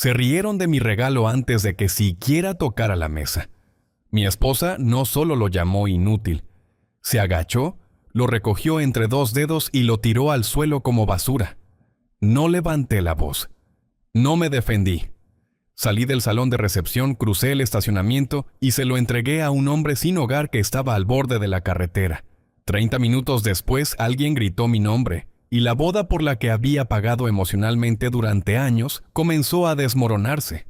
Se rieron de mi regalo antes de que siquiera tocara la mesa. Mi esposa no solo lo llamó inútil, se agachó, lo recogió entre 2 dedos y lo tiró al suelo como basura. No levanté la voz. No me defendí. Salí del salón de recepción, crucé el estacionamiento y se lo entregué a un hombre sin hogar que estaba al borde de la carretera. 30 minutos después, alguien gritó mi nombre, y la boda por la que había pagado emocionalmente durante años comenzó a desmoronarse.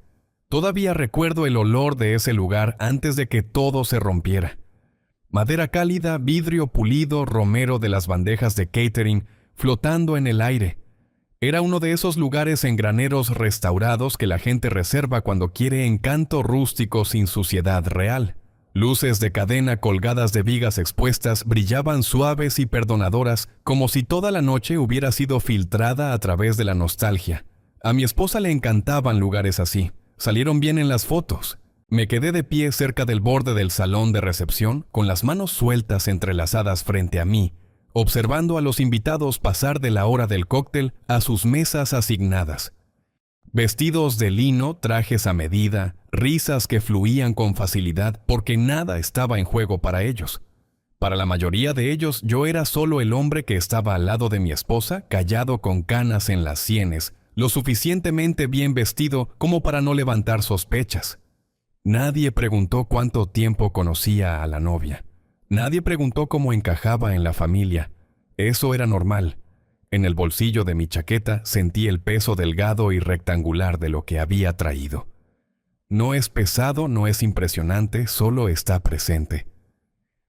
Todavía recuerdo el olor de ese lugar antes de que todo se rompiera. Madera cálida, vidrio pulido, romero de las bandejas de catering flotando en el aire. Era uno de esos lugares en graneros restaurados que la gente reserva cuando quiere encanto rústico sin suciedad real. Luces de cadena colgadas de vigas expuestas brillaban suaves y perdonadoras, como si toda la noche hubiera sido filtrada a través de la nostalgia. A mi esposa le encantaban lugares así. Salieron bien en las fotos. Me quedé de pie cerca del borde del salón de recepción, con las manos sueltas entrelazadas frente a mí, observando a los invitados pasar de la hora del cóctel a sus mesas asignadas. Vestidos de lino, trajes a medida, risas que fluían con facilidad porque nada estaba en juego para ellos. Para la mayoría de ellos, yo era solo el hombre que estaba al lado de mi esposa, callado con canas en las sienes, lo suficientemente bien vestido como para no levantar sospechas. Nadie preguntó cuánto tiempo conocía a la novia. Nadie preguntó cómo encajaba en la familia. Eso era normal. En el bolsillo de mi chaqueta sentí el peso delgado y rectangular de lo que había traído. No es pesado, no es impresionante, solo está presente.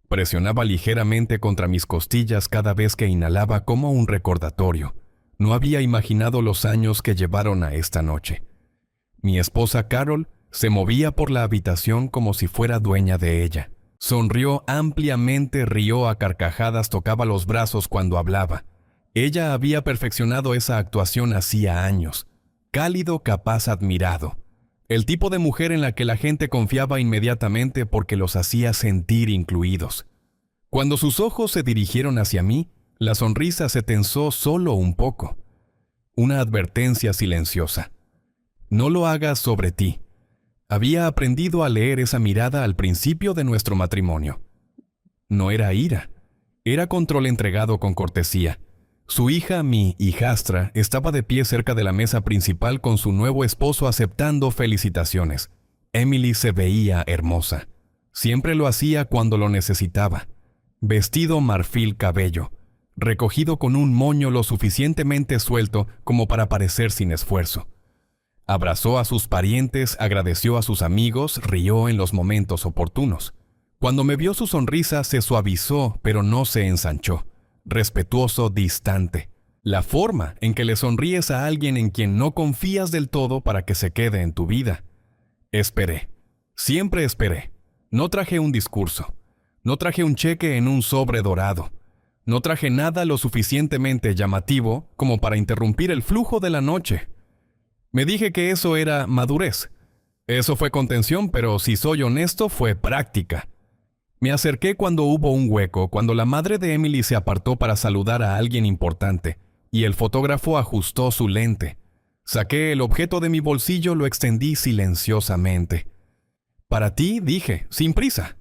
Presionaba ligeramente contra mis costillas cada vez que inhalaba como un recordatorio. No había imaginado los años que llevaron a esta noche. Mi esposa Carol se movía por la habitación como si fuera dueña de ella. Sonrió ampliamente, rió a carcajadas, tocaba los brazos cuando hablaba. Ella había perfeccionado esa actuación hacía años. Cálido, capaz, admirado. El tipo de mujer en la que la gente confiaba inmediatamente porque los hacía sentir incluidos. Cuando sus ojos se dirigieron hacia mí, la sonrisa se tensó solo un poco. Una advertencia silenciosa. No lo hagas sobre ti. Había aprendido a leer esa mirada al principio de nuestro matrimonio. No era ira, era control entregado con cortesía. Su hija, mi hijastra, estaba de pie cerca de la mesa principal con su nuevo esposo aceptando felicitaciones. Emily se veía hermosa. Siempre lo hacía cuando lo necesitaba. Vestido marfil cabello, recogido con un moño lo suficientemente suelto como para parecer sin esfuerzo. Abrazó a sus parientes, agradeció a sus amigos, rió en los momentos oportunos. Cuando me vio su sonrisa se suavizó, pero no se ensanchó. Respetuoso, distante. La forma en que le sonríes a alguien en quien no confías del todo para que se quede en tu vida. Esperé. Siempre esperé. No traje un discurso. No traje un cheque en un sobre dorado. No traje nada lo suficientemente llamativo como para interrumpir el flujo de la noche. Me dije que eso era madurez. Eso fue contención, pero si soy honesto, fue práctica. Me acerqué cuando hubo un hueco, cuando la madre de Emily se apartó para saludar a alguien importante, y el fotógrafo ajustó su lente. Saqué el objeto de mi bolsillo, lo extendí silenciosamente. Para ti, dije, sin prisa.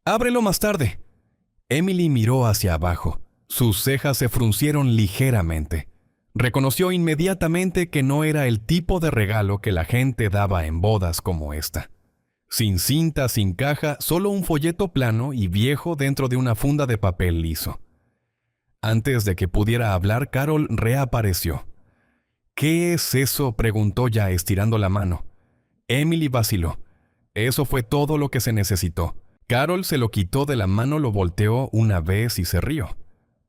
Ábrelo más tarde. Emily miró hacia abajo. Sus cejas se fruncieron ligeramente. Reconoció inmediatamente que no era el tipo de regalo que la gente daba en bodas como esta. Sin cinta, sin caja, solo un folleto plano y viejo dentro de una funda de papel liso. Antes de que pudiera hablar, Carol reapareció. ¿Qué es eso?, preguntó ya estirando la mano. Emily vaciló. Eso fue todo lo que se necesitó. Carol se lo quitó de la mano, lo volteó una vez y se rió.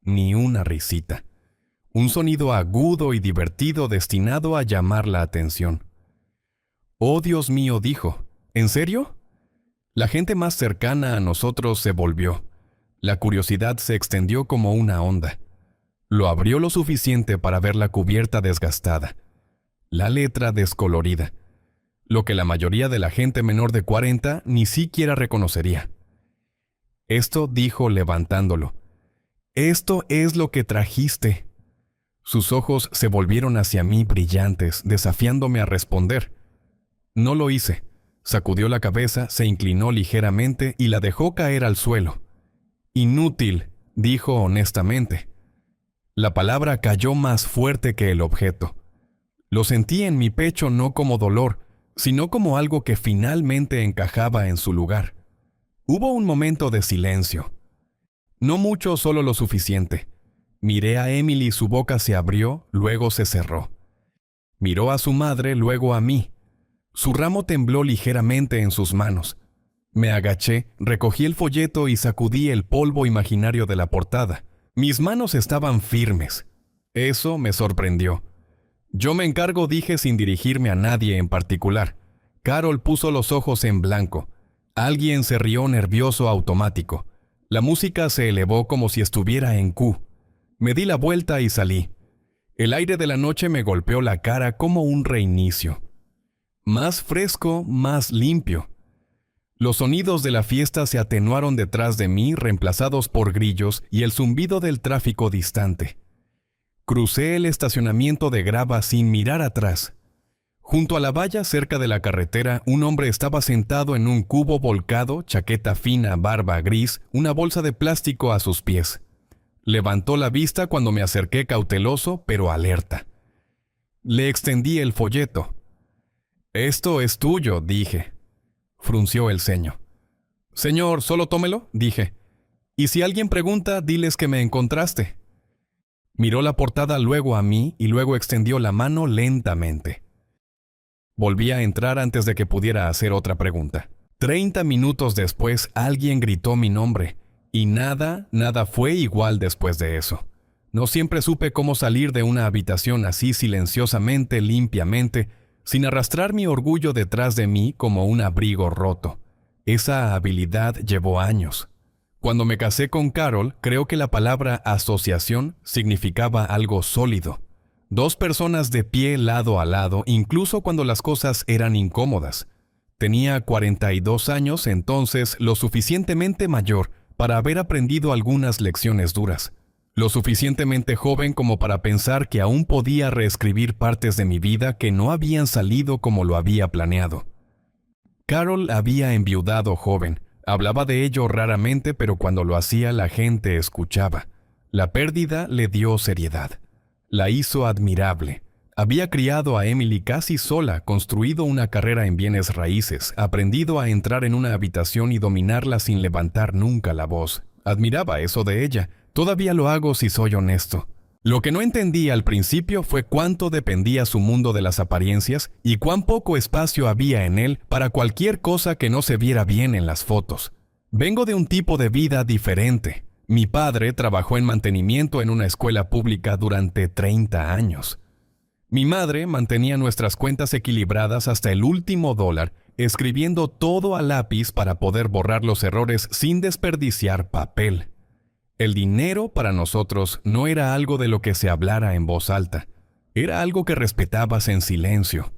Ni una risita. Un sonido agudo y divertido destinado a llamar la atención. «Oh, Dios mío», dijo. «¿En serio?» La gente más cercana a nosotros se volvió. La curiosidad se extendió como una onda. Lo abrió lo suficiente para ver la cubierta desgastada. La letra descolorida. Lo que la mayoría de la gente menor de 40 ni siquiera reconocería. Esto, dijo levantándolo. «Esto es lo que trajiste». Sus ojos se volvieron hacia mí brillantes, desafiándome a responder. No lo hice. Sacudió la cabeza, se inclinó ligeramente y la dejó caer al suelo. Inútil, dijo honestamente. La palabra cayó más fuerte que el objeto. Lo sentí en mi pecho no como dolor, sino como algo que finalmente encajaba en su lugar. Hubo un momento de silencio. No mucho, solo lo suficiente. Miré a Emily, su boca se abrió, luego se cerró. Miró a su madre, luego a mí. Su ramo tembló ligeramente en sus manos. Me agaché, recogí el folleto y sacudí el polvo imaginario de la portada. Mis manos estaban firmes. Eso me sorprendió. Yo me encargo, dije sin dirigirme a nadie en particular. Carol puso los ojos en blanco. Alguien se rió nervioso automático. La música se elevó como si estuviera en Q. Me di la vuelta y salí. El aire de la noche me golpeó la cara como un reinicio. Más fresco, más limpio. Los sonidos de la fiesta se atenuaron detrás de mí, reemplazados por grillos y el zumbido del tráfico distante. Crucé el estacionamiento de grava sin mirar atrás. Junto a la valla cerca de la carretera, un hombre estaba sentado en un cubo volcado, chaqueta fina, barba gris, una bolsa de plástico a sus pies. Levantó la vista cuando me acerqué cauteloso, pero alerta. Le extendí el folleto. «Esto es tuyo», dije. Frunció el ceño. «Señor, solo tómelo», dije. «Y si alguien pregunta, diles que me encontraste». Miró la portada luego a mí y luego extendió la mano lentamente. Volví a entrar antes de que pudiera hacer otra pregunta. 30 minutos después, alguien gritó mi nombre, y nada fue igual después de eso. No siempre supe cómo salir de una habitación así silenciosamente, limpiamente, sin arrastrar mi orgullo detrás de mí como un abrigo roto. Esa habilidad llevó años. Cuando me casé con Carol, creo que la palabra asociación significaba algo sólido. Dos personas de pie lado a lado, incluso cuando las cosas eran incómodas. Tenía 42 años, entonces lo suficientemente mayor para haber aprendido algunas lecciones duras. Lo suficientemente joven como para pensar que aún podía reescribir partes de mi vida que no habían salido como lo había planeado. Carol había enviudado joven. Hablaba de ello raramente, pero cuando lo hacía la gente escuchaba. La pérdida le dio seriedad. La hizo admirable. Había criado a Emily casi sola, construido una carrera en bienes raíces, aprendido a entrar en una habitación y dominarla sin levantar nunca la voz. Admiraba eso de ella. Todavía lo hago si soy honesto. Lo que no entendí al principio fue cuánto dependía su mundo de las apariencias y cuán poco espacio había en él para cualquier cosa que no se viera bien en las fotos. Vengo de un tipo de vida diferente. Mi padre trabajó en mantenimiento en una escuela pública durante 30 años. Mi madre mantenía nuestras cuentas equilibradas hasta el último dólar, escribiendo todo a lápiz para poder borrar los errores sin desperdiciar papel. El dinero para nosotros no era algo de lo que se hablara en voz alta. Era algo que respetabas en silencio.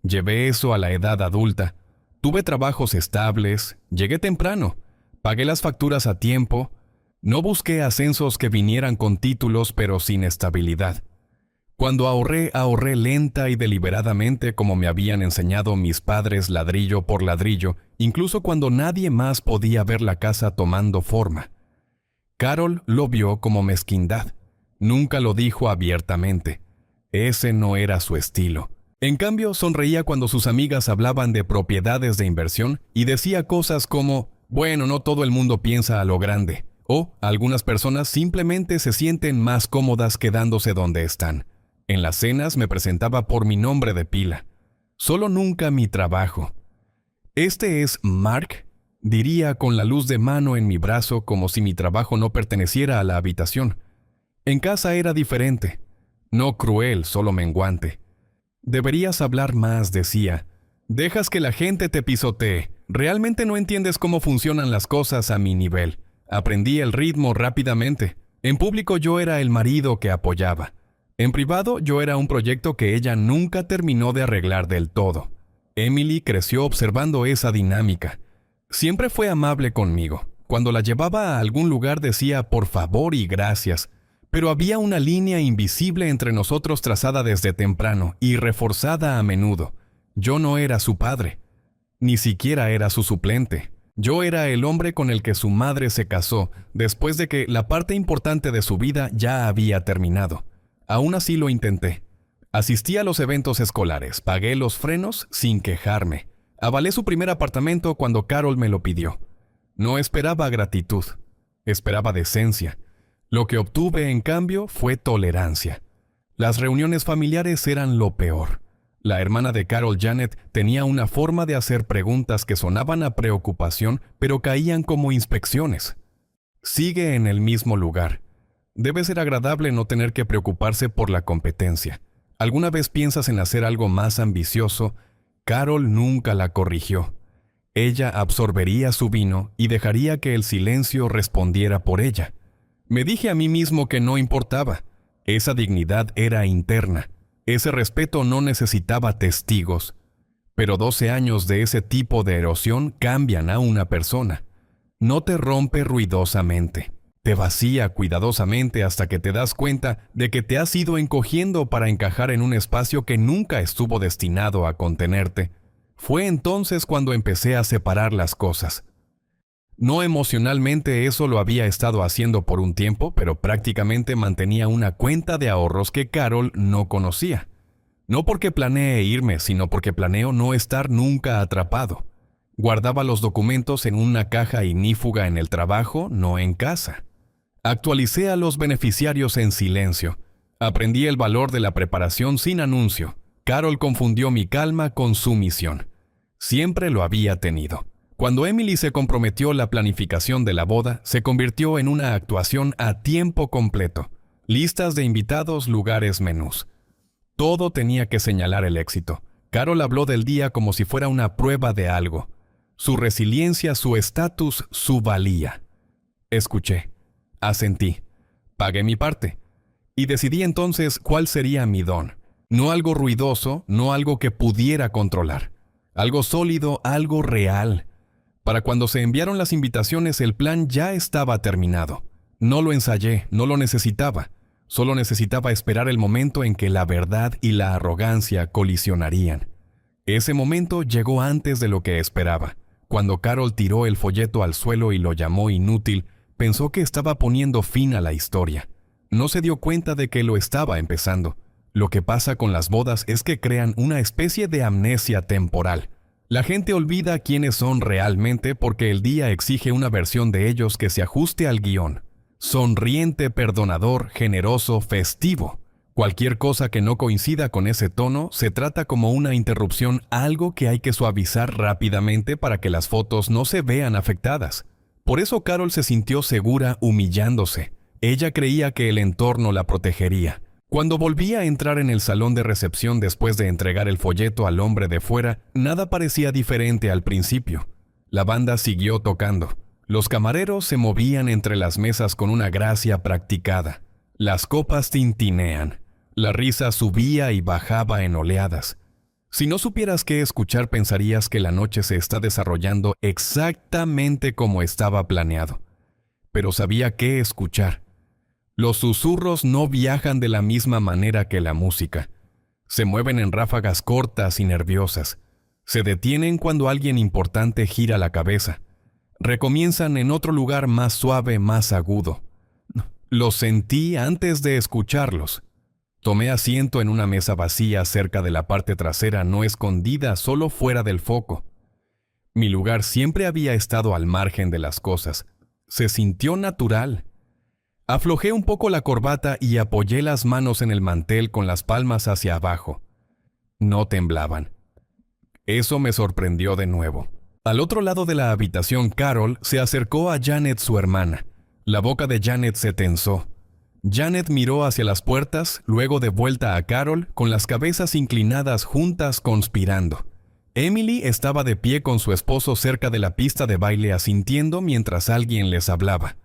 Llevé eso a la edad adulta. Tuve trabajos estables, llegué temprano, pagué las facturas a tiempo. No busqué ascensos que vinieran con títulos pero sin estabilidad. Cuando ahorré lenta y deliberadamente como me habían enseñado mis padres ladrillo por ladrillo, incluso cuando nadie más podía ver la casa tomando forma. Carol lo vio como mezquindad. Nunca lo dijo abiertamente. Ese no era su estilo. En cambio, sonreía cuando sus amigas hablaban de propiedades de inversión y decía cosas como, bueno, no todo el mundo piensa a lo grande, o algunas personas simplemente se sienten más cómodas quedándose donde están. En las cenas me presentaba por mi nombre de pila. Solo nunca mi trabajo. «Este es Mark», diría con la luz de mano en mi brazo como si mi trabajo no perteneciera a la habitación. En casa era diferente. No cruel, solo menguante. «Deberías hablar más», decía. «Dejas que la gente te pisotee. Realmente no entiendes cómo funcionan las cosas a mi nivel». Aprendí el ritmo rápidamente. En público yo era el marido que apoyaba. En privado yo era un proyecto que ella nunca terminó de arreglar del todo. Emily creció observando esa dinámica. Siempre fue amable conmigo. Cuando la llevaba a algún lugar decía por favor y gracias, Pero había una línea invisible entre nosotros trazada desde temprano y reforzada a menudo. Yo no era su padre, ni siquiera era su suplente. Yo era el hombre con el que su madre se casó después de que la parte importante de su vida ya había terminado. Aún así lo intenté. Asistí a los eventos escolares, pagué los frenos sin quejarme. Avalé su primer apartamento cuando Carol me lo pidió. No esperaba gratitud, esperaba decencia. Lo que obtuve, en cambio, fue tolerancia. Las reuniones familiares eran lo peor. La hermana de Carol, Janet, tenía una forma de hacer preguntas que sonaban a preocupación, pero caían como inspecciones. Sigue en el mismo lugar. Debe ser agradable no tener que preocuparse por la competencia. ¿Alguna vez piensas en hacer algo más ambicioso? Carol nunca la corrigió. Ella absorbería su vino y dejaría que el silencio respondiera por ella. Me dije a mí mismo que no importaba. Esa dignidad era interna. Ese respeto no necesitaba testigos. Pero 12 años de ese tipo de erosión cambian a una persona. No te rompe ruidosamente. Te vacía cuidadosamente hasta que te das cuenta de que te has ido encogiendo para encajar en un espacio que nunca estuvo destinado a contenerte. Fue entonces cuando empecé a separar las cosas. No emocionalmente, eso lo había estado haciendo por un tiempo, pero prácticamente mantenía una cuenta de ahorros que Carol no conocía. No porque planeé irme, sino porque planeo no estar nunca atrapado. Guardaba los documentos en una caja ignífuga en el trabajo, no en casa. Actualicé a los beneficiarios en silencio. Aprendí el valor de la preparación sin anuncio. Carol confundió mi calma con su misión. Siempre lo había tenido. Cuando Emily se comprometió, la planificación de la boda se convirtió en una actuación a tiempo completo. Listas de invitados, lugares, menús. Todo tenía que señalar el éxito. Carol habló del día como si fuera una prueba de algo. Su resiliencia, su estatus, su valía. Escuché. Asentí. Pagué mi parte. Y decidí entonces cuál sería mi don. No algo ruidoso, no algo que pudiera controlar. Algo sólido, algo real. Para cuando se enviaron las invitaciones, el plan ya estaba terminado. No lo ensayé, no lo necesitaba. Solo necesitaba esperar el momento en que la verdad y la arrogancia colisionarían. Ese momento llegó antes de lo que esperaba. Cuando Carol tiró el folleto al suelo y lo llamó inútil, pensó que estaba poniendo fin a la historia. No se dio cuenta de que lo estaba empezando. Lo que pasa con las bodas es que crean una especie de amnesia temporal. La gente olvida quiénes son realmente porque el día exige una versión de ellos que se ajuste al guión. Sonriente, perdonador, generoso, festivo. Cualquier cosa que no coincida con ese tono se trata como una interrupción, algo que hay que suavizar rápidamente para que las fotos no se vean afectadas. Por eso Carol se sintió segura humillándose. Ella creía que el entorno la protegería. Cuando volví a entrar en el salón de recepción después de entregar el folleto al hombre de fuera, nada parecía diferente al principio. La banda siguió tocando. Los camareros se movían entre las mesas con una gracia practicada. Las copas tintinean. La risa subía y bajaba en oleadas. Si no supieras qué escuchar, pensarías que la noche se está desarrollando exactamente como estaba planeado. Pero sabía qué escuchar. Los susurros no viajan de la misma manera que la música. Se mueven en ráfagas cortas y nerviosas. Se detienen cuando alguien importante gira la cabeza. Recomienzan en otro lugar más suave, más agudo. Los sentí antes de escucharlos. Tomé asiento en una mesa vacía cerca de la parte trasera, no escondida, solo fuera del foco. Mi lugar siempre había estado al margen de las cosas. Se sintió natural. Aflojé un poco la corbata y apoyé las manos en el mantel con las palmas hacia abajo. No temblaban. Eso me sorprendió de nuevo. Al otro lado de la habitación, Carol se acercó a Janet, su hermana. La boca de Janet se tensó. Janet miró hacia las puertas, luego de vuelta a Carol, con las cabezas inclinadas juntas conspirando. Emily estaba de pie con su esposo cerca de la pista de baile asintiendo mientras alguien les hablaba.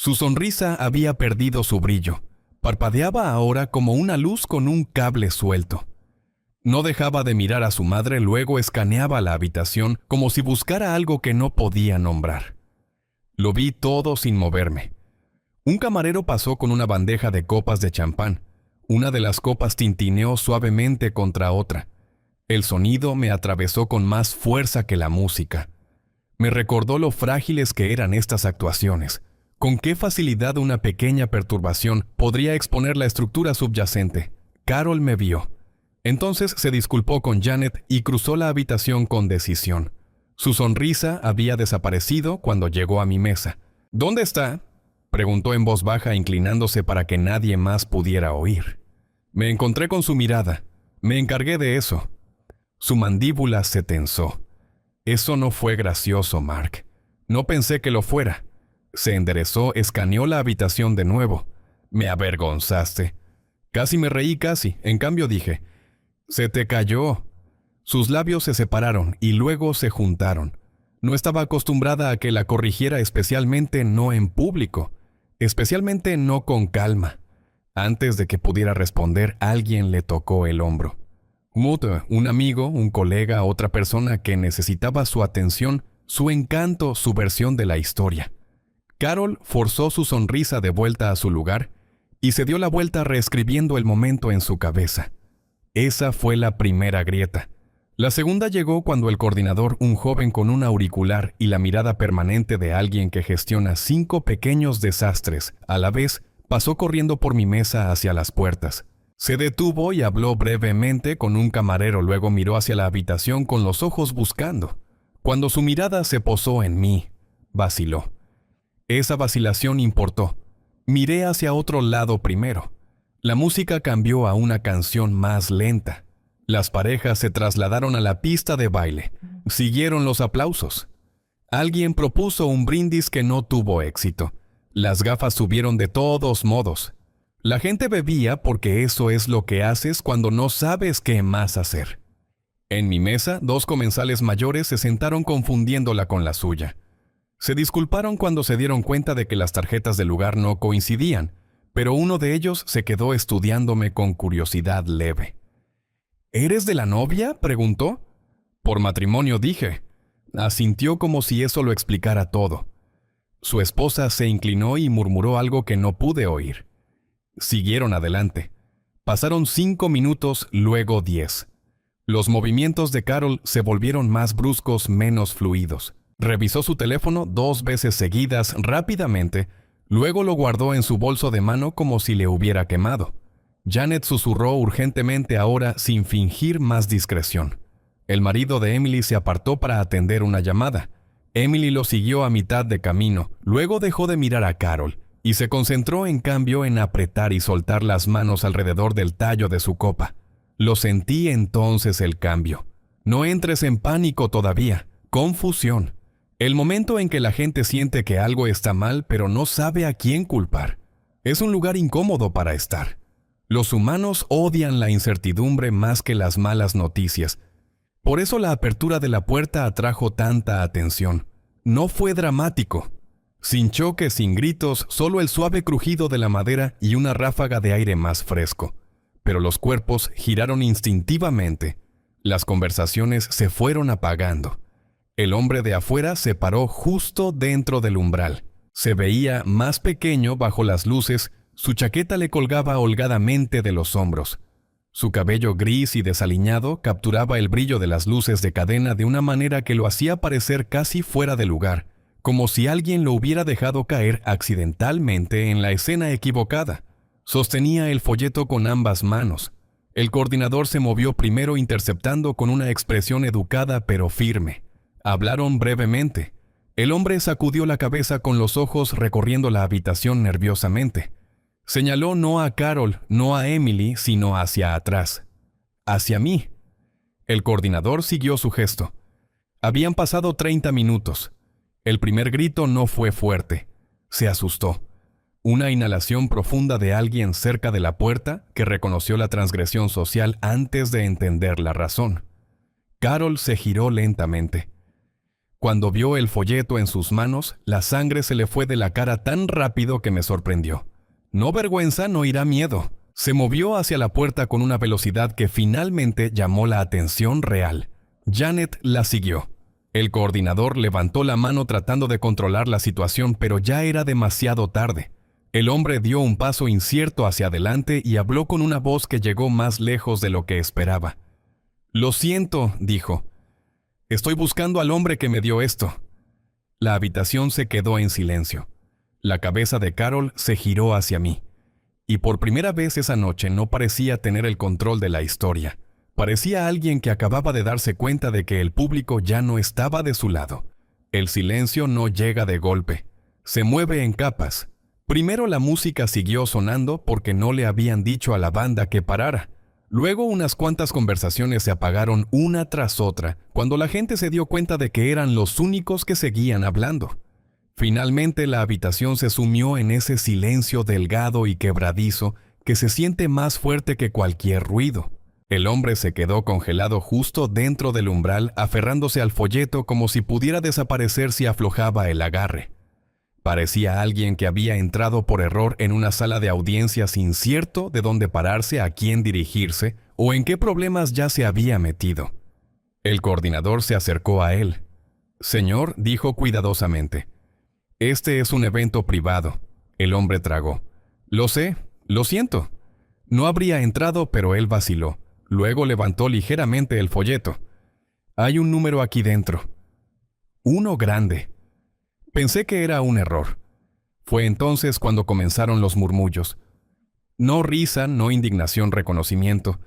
Su sonrisa había perdido su brillo. Parpadeaba ahora como una luz con un cable suelto. No dejaba de mirar a su madre, luego escaneaba la habitación como si buscara algo que no podía nombrar. Lo vi todo sin moverme. Un camarero pasó con una bandeja de copas de champán. Una de las copas tintineó suavemente contra otra. El sonido me atravesó con más fuerza que la música. Me recordó lo frágiles que eran estas actuaciones. Con qué facilidad una pequeña perturbación podría exponer la estructura subyacente. Carol me vio. Entonces se disculpó con Janet y cruzó la habitación con decisión. Su sonrisa había desaparecido cuando llegó a mi mesa. «¿Dónde está?», preguntó en voz baja, inclinándose para que nadie más pudiera oír. Me encontré con su mirada. Me encargué de eso. Su mandíbula se tensó. Eso no fue gracioso, Mark. No pensé que lo fuera. Se enderezó, escaneó la habitación de nuevo. Me avergonzaste. Casi me reí, casi. En cambio dije, «Se te cayó». Sus labios se separaron y luego se juntaron. No estaba acostumbrada a que la corrigiera, especialmente no en público, especialmente no con calma. Antes de que pudiera responder, alguien le tocó el hombro. Un amigo, un colega, otra persona que necesitaba su atención, su encanto, su versión de la historia. Carol forzó su sonrisa de vuelta a su lugar y se dio la vuelta reescribiendo el momento en su cabeza. Esa fue la primera grieta. La segunda llegó cuando el coordinador, un joven con un auricular y la mirada permanente de alguien que gestiona 5 pequeños desastres a la vez, pasó corriendo por mi mesa hacia las puertas. Se detuvo y habló brevemente con un camarero, luego miró hacia la habitación con los ojos buscando. Cuando su mirada se posó en mí, vaciló. Esa vacilación importó. Miré hacia otro lado primero. La música cambió a una canción más lenta. Las parejas se trasladaron a la pista de baile. Siguieron los aplausos. Alguien propuso un brindis que no tuvo éxito. Las gafas subieron de todos modos. La gente bebía porque eso es lo que haces cuando no sabes qué más hacer. En mi mesa, 2 comensales mayores se sentaron confundiéndola con la suya. Se disculparon cuando se dieron cuenta de que las tarjetas del lugar no coincidían, pero uno de ellos se quedó estudiándome con curiosidad leve. «¿Eres de la novia?», preguntó. «Por matrimonio», dije. Asintió como si eso lo explicara todo. Su esposa se inclinó y murmuró algo que no pude oír. Siguieron adelante. Pasaron 5 minutos, luego 10. Los movimientos de Carol se volvieron más bruscos, menos fluidos. Revisó su teléfono 2 veces seguidas rápidamente, luego lo guardó en su bolso de mano como si le hubiera quemado. Janet susurró urgentemente ahora sin fingir más discreción. El marido de Emily se apartó para atender una llamada. Emily lo siguió a mitad de camino, luego dejó de mirar a Carol y se concentró en cambio en apretar y soltar las manos alrededor del tallo de su copa. Lo sentí entonces el cambio. No entres en pánico todavía. Confusión. El momento en que la gente siente que algo está mal pero no sabe a quién culpar. Es un lugar incómodo para estar. Los humanos odian la incertidumbre más que las malas noticias. Por eso la apertura de la puerta atrajo tanta atención. No fue dramático. Sin choques, sin gritos, solo el suave crujido de la madera y una ráfaga de aire más fresco. Pero los cuerpos giraron instintivamente. Las conversaciones se fueron apagando. El hombre de afuera se paró justo dentro del umbral. Se veía más pequeño bajo las luces, su chaqueta le colgaba holgadamente de los hombros. Su cabello gris y desaliñado capturaba el brillo de las luces de cadena de una manera que lo hacía parecer casi fuera de lugar, como si alguien lo hubiera dejado caer accidentalmente en la escena equivocada. Sostenía el folleto con ambas manos. El coordinador se movió primero interceptando con una expresión educada pero firme. Hablaron brevemente. El hombre sacudió la cabeza con los ojos recorriendo la habitación nerviosamente. Señaló no a Carol, no a Emily, sino hacia atrás. Hacia mí. El coordinador siguió su gesto. Habían pasado 30 minutos. El primer grito no fue fuerte. Se asustó. Una inhalación profunda de alguien cerca de la puerta que reconoció la transgresión social antes de entender la razón. Carol se giró lentamente. Cuando vio el folleto en sus manos, la sangre se le fue de la cara tan rápido que me sorprendió. No vergüenza, no irá miedo. Se movió hacia la puerta con una velocidad que finalmente llamó la atención real. Janet la siguió. El coordinador levantó la mano tratando de controlar la situación, pero ya era demasiado tarde. El hombre dio un paso incierto hacia adelante y habló con una voz que llegó más lejos de lo que esperaba. «Lo siento», dijo. «Estoy buscando al hombre que me dio esto». La habitación se quedó en silencio. La cabeza de Carol se giró hacia mí. Y por primera vez esa noche no parecía tener el control de la historia. Parecía alguien que acababa de darse cuenta de que el público ya no estaba de su lado. El silencio no llega de golpe. Se mueve en capas. Primero la música siguió sonando porque no le habían dicho a la banda que parara. Luego unas cuantas conversaciones se apagaron una tras otra cuando la gente se dio cuenta de que eran los únicos que seguían hablando. Finalmente la habitación se sumió en ese silencio delgado y quebradizo que se siente más fuerte que cualquier ruido. El hombre se quedó congelado justo dentro del umbral, aferrándose al folleto como si pudiera desaparecer si aflojaba el agarre. Parecía alguien que había entrado por error en una sala de audiencias incierto de dónde pararse, a quién dirigirse o en qué problemas ya se había metido. El coordinador se acercó a él. «Señor», dijo cuidadosamente, «este es un evento privado». El hombre tragó. «Lo sé, lo siento». No habría entrado, pero él vaciló. Luego levantó ligeramente el folleto. «Hay un número aquí dentro. Uno grande». Pensé que era un error. Fue entonces cuando comenzaron los murmullos. No risa, no indignación, reconocimiento.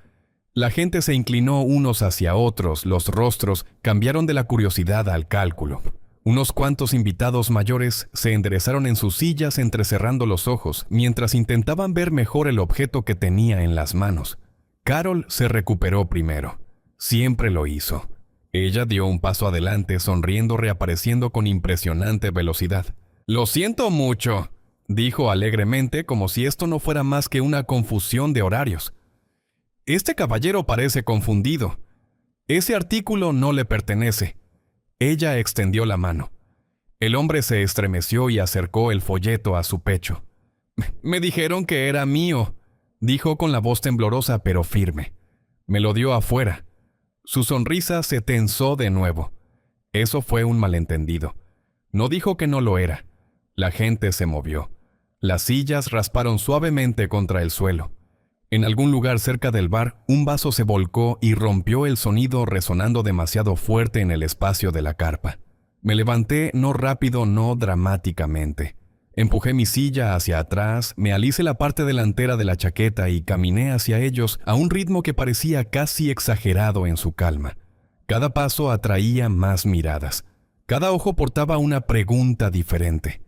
La gente se inclinó unos hacia otros, los rostros cambiaron de la curiosidad al cálculo. Unos cuantos invitados mayores se enderezaron en sus sillas entrecerrando los ojos, mientras intentaban ver mejor el objeto que tenía en las manos. Carol se recuperó primero. Siempre lo hizo. Ella dio un paso adelante, sonriendo, reapareciendo con impresionante velocidad. «Lo siento mucho», dijo alegremente, como si esto no fuera más que una confusión de horarios. «Este caballero parece confundido. Ese artículo no le pertenece». Ella extendió la mano. El hombre se estremeció y acercó el folleto a su pecho. «Me dijeron que era mío», dijo con la voz temblorosa pero firme. «Me lo dio afuera». Su sonrisa se tensó de nuevo. Eso fue un malentendido. No dijo que no lo era. La gente se movió. Las sillas rasparon suavemente contra el suelo. En algún lugar cerca del bar, un vaso se volcó y rompió el sonido resonando demasiado fuerte en el espacio de la carpa. Me levanté no rápido, no dramáticamente. Empujé mi silla hacia atrás, me alicé la parte delantera de la chaqueta y caminé hacia ellos a un ritmo que parecía casi exagerado en su calma. Cada paso atraía más miradas. Cada ojo portaba una pregunta diferente.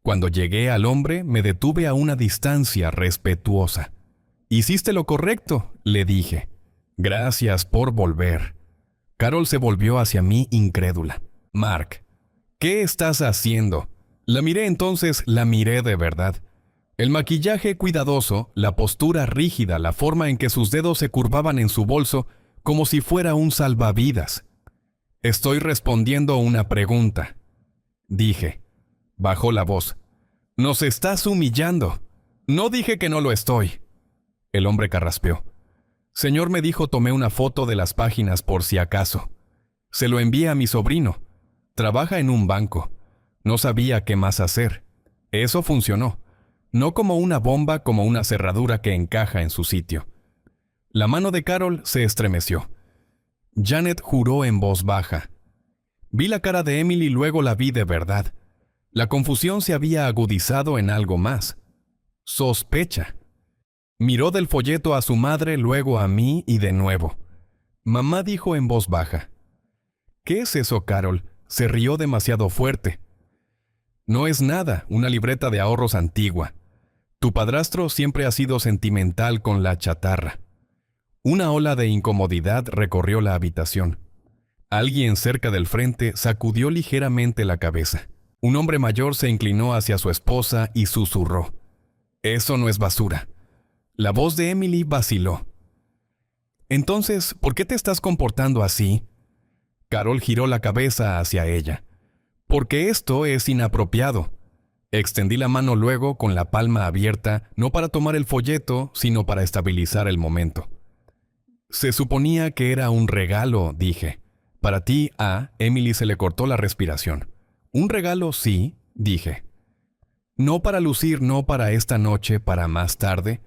Cuando llegué al hombre, me detuve a una distancia respetuosa. «Hiciste lo correcto», le dije. «Gracias por volver». Carol se volvió hacia mí incrédula. «Mark, ¿qué estás haciendo?» La miré entonces, la miré de verdad. El maquillaje cuidadoso, la postura rígida, la forma en que sus dedos se curvaban en su bolso, como si fuera un salvavidas. «Estoy respondiendo una pregunta», dije. Bajó la voz. «Nos estás humillando». «No dije que no lo estoy». El hombre carraspeó. «Señor me dijo tomé una foto de las páginas por si acaso. Se lo envié a mi sobrino. Trabaja en un banco. No sabía qué más hacer. Eso funcionó. No como una bomba, como una cerradura que encaja en su sitio». La mano de Carol se estremeció. Janet juró en voz baja. Vi la cara de Emily, luego la vi de verdad. La confusión se había agudizado en algo más. Sospecha. Miró del folleto a su madre, luego a mí y de nuevo. Mamá dijo en voz baja. «¿Qué es eso, Carol?» Se rió demasiado fuerte. «No es nada, una libreta de ahorros antigua. Tu padrastro siempre ha sido sentimental con la chatarra». Una ola de incomodidad recorrió la habitación. Alguien cerca del frente sacudió ligeramente la cabeza. Un hombre mayor se inclinó hacia su esposa y susurró. «Eso no es basura». La voz de Emily vaciló. «Entonces, ¿por qué te estás comportando así?» Carol giró la cabeza hacia ella. «Porque esto es inapropiado». Extendí la mano luego con la palma abierta, no para tomar el folleto, sino para estabilizar el momento. «Se suponía que era un regalo», dije. «Para ti, a Emily se le cortó la respiración». «Un regalo, sí», dije. No para lucir, no para esta noche, para más tarde,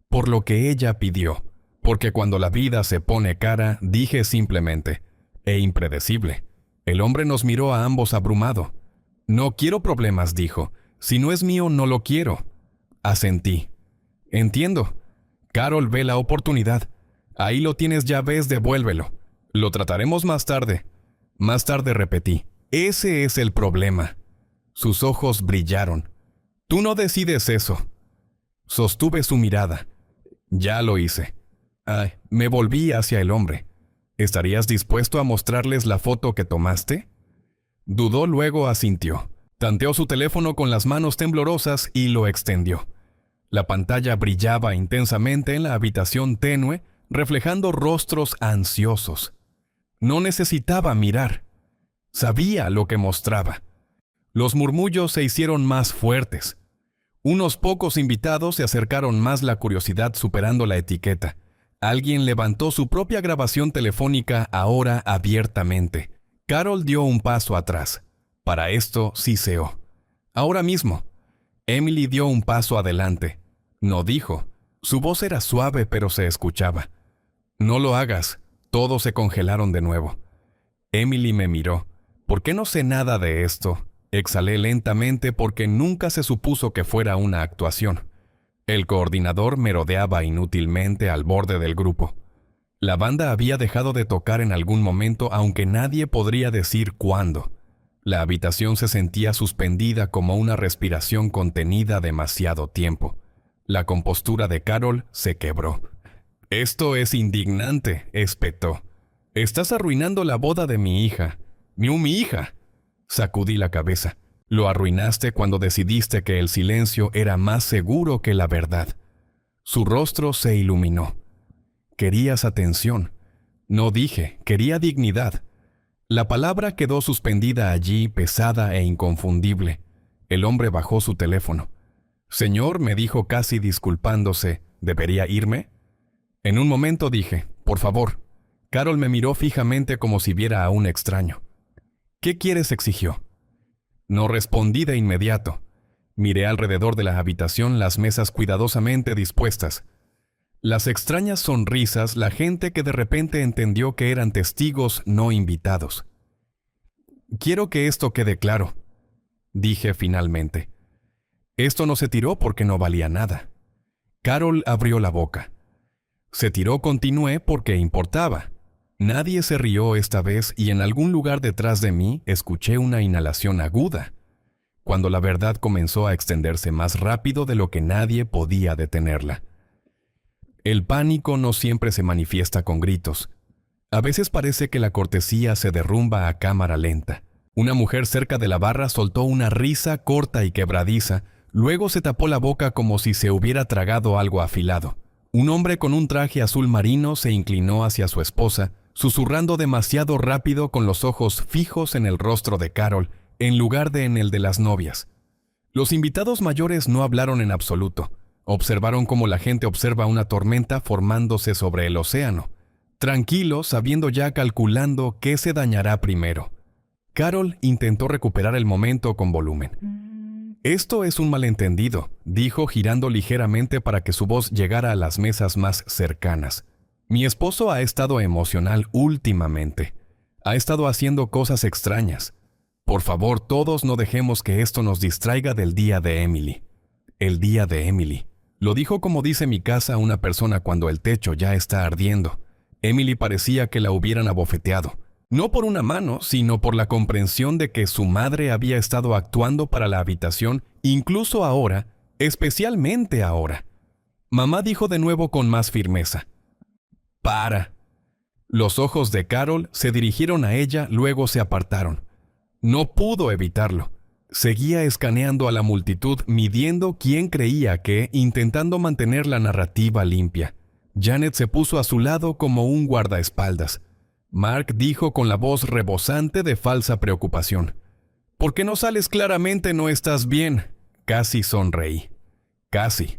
por lo que ella pidió, porque cuando la vida se pone cara, dije simplemente, e impredecible. El hombre nos miró a ambos abrumado. No quiero problemas, dijo. Si no es mío, no lo quiero. Asentí. Entiendo. Carol, ve la oportunidad. Ahí lo tienes, ya ves, devuélvelo. Lo trataremos más tarde. Más tarde repetí. Ese es el problema. Sus ojos brillaron. Tú no decides eso. Sostuve su mirada. Ya lo hice. Me volví hacia el hombre. ¿Estarías dispuesto a mostrarles la foto que tomaste? Dudó, luego asintió. Tanteó su teléfono con las manos temblorosas y lo extendió. La pantalla brillaba intensamente en la habitación tenue, reflejando rostros ansiosos. No necesitaba mirar. Sabía lo que mostraba. Los murmullos se hicieron más fuertes. Unos pocos invitados se acercaron, más la curiosidad superando la etiqueta. Alguien levantó su propia grabación telefónica, ahora abiertamente. Carol dio un paso atrás. Para esto siseó. Ahora mismo. Emily dio un paso adelante. No dijo. Su voz era suave, pero se escuchaba. No lo hagas. Todos se congelaron de nuevo. Emily me miró. ¿Por qué no sé nada de esto? Exhalé lentamente porque nunca se supuso que fuera una actuación. El coordinador merodeaba inútilmente al borde del grupo. La banda había dejado de tocar en algún momento, aunque nadie podría decir cuándo. La habitación se sentía suspendida como una respiración contenida demasiado tiempo. La compostura de Carol se quebró. «Esto es indignante», espetó. «Estás arruinando la boda de mi hija». Mi hija! Sacudí la cabeza. Lo arruinaste cuando decidiste que el silencio era más seguro que la verdad. Su rostro se iluminó. Querías atención. No dije, quería dignidad. La palabra quedó suspendida allí, pesada e inconfundible. El hombre bajó su teléfono. «Señor», me dijo casi disculpándose, ¿debería irme? En un momento dije, «Por favor». Carol me miró fijamente como si viera a un extraño. «¿Qué quieres?», exigió. No respondí de inmediato. Miré alrededor de la habitación, las mesas cuidadosamente dispuestas. Las extrañas sonrisas, la gente que de repente entendió que eran testigos no invitados. «Quiero que esto quede claro», dije finalmente. «Esto no se tiró porque no valía nada». Carol abrió la boca. «Se tiró», continué, «porque importaba». Nadie se rió esta vez y en algún lugar detrás de mí escuché una inhalación aguda, cuando la verdad comenzó a extenderse más rápido de lo que nadie podía detenerla. El pánico no siempre se manifiesta con gritos. A veces parece que la cortesía se derrumba a cámara lenta. Una mujer cerca de la barra soltó una risa corta y quebradiza, luego se tapó la boca como si se hubiera tragado algo afilado. Un hombre con un traje azul marino se inclinó hacia su esposa, susurrando demasiado rápido con los ojos fijos en el rostro de Carol, en lugar de en el de las novias. Los invitados mayores no hablaron en absoluto. Observaron como la gente observa una tormenta formándose sobre el océano, tranquilos, sabiendo ya, calculando qué se dañará primero. Carol intentó recuperar el momento con volumen. «Esto es un malentendido», dijo girando ligeramente para que su voz llegara a las mesas más cercanas. «Mi esposo ha estado emocional últimamente. Ha estado haciendo cosas extrañas. Por favor, todos no dejemos que esto nos distraiga del día de Emily». El día de Emily. Lo dijo como dice mi casa una persona cuando el techo ya está ardiendo. Emily parecía que la hubieran abofeteado. No por una mano, sino por la comprensión de que su madre había estado actuando para la habitación, incluso ahora, especialmente ahora. Mamá dijo de nuevo con más firmeza: «Para». Los ojos de Carol se dirigieron a ella, luego se apartaron. No pudo evitarlo. Seguía escaneando a la multitud, midiendo quién creía que, intentando mantener la narrativa limpia. Janet se puso a su lado como un guardaespaldas. Mark dijo con la voz rebosante de falsa preocupación: «¿Por qué no sales claramente? No estás bien». Casi sonreí. «Casi.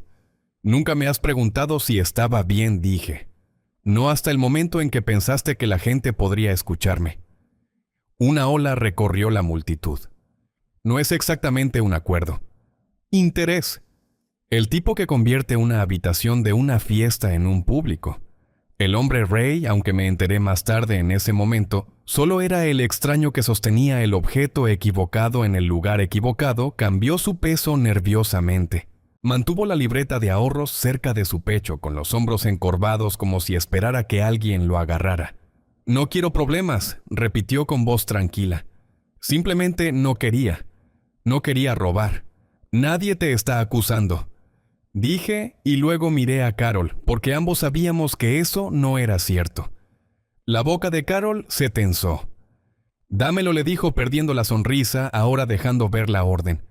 Nunca me has preguntado si estaba bien», dije. «No hasta el momento en que pensaste que la gente podría escucharme». Una ola recorrió la multitud. «No es exactamente un acuerdo». Interés. El tipo que convierte una habitación de una fiesta en un público. El hombre Ray, aunque me enteré más tarde en ese momento, solo era el extraño que sostenía el objeto equivocado en el lugar equivocado, cambió su peso nerviosamente. Mantuvo la libreta de ahorros cerca de su pecho, con los hombros encorvados como si esperara que alguien lo agarrara. No quiero problemas, repitió con voz tranquila. Simplemente no quería. No quería robar. Nadie te está acusando. Dije y luego miré a Carol, porque ambos sabíamos que eso no era cierto. La boca de Carol se tensó. Dámelo, le dijo perdiendo la sonrisa, ahora dejando ver la orden.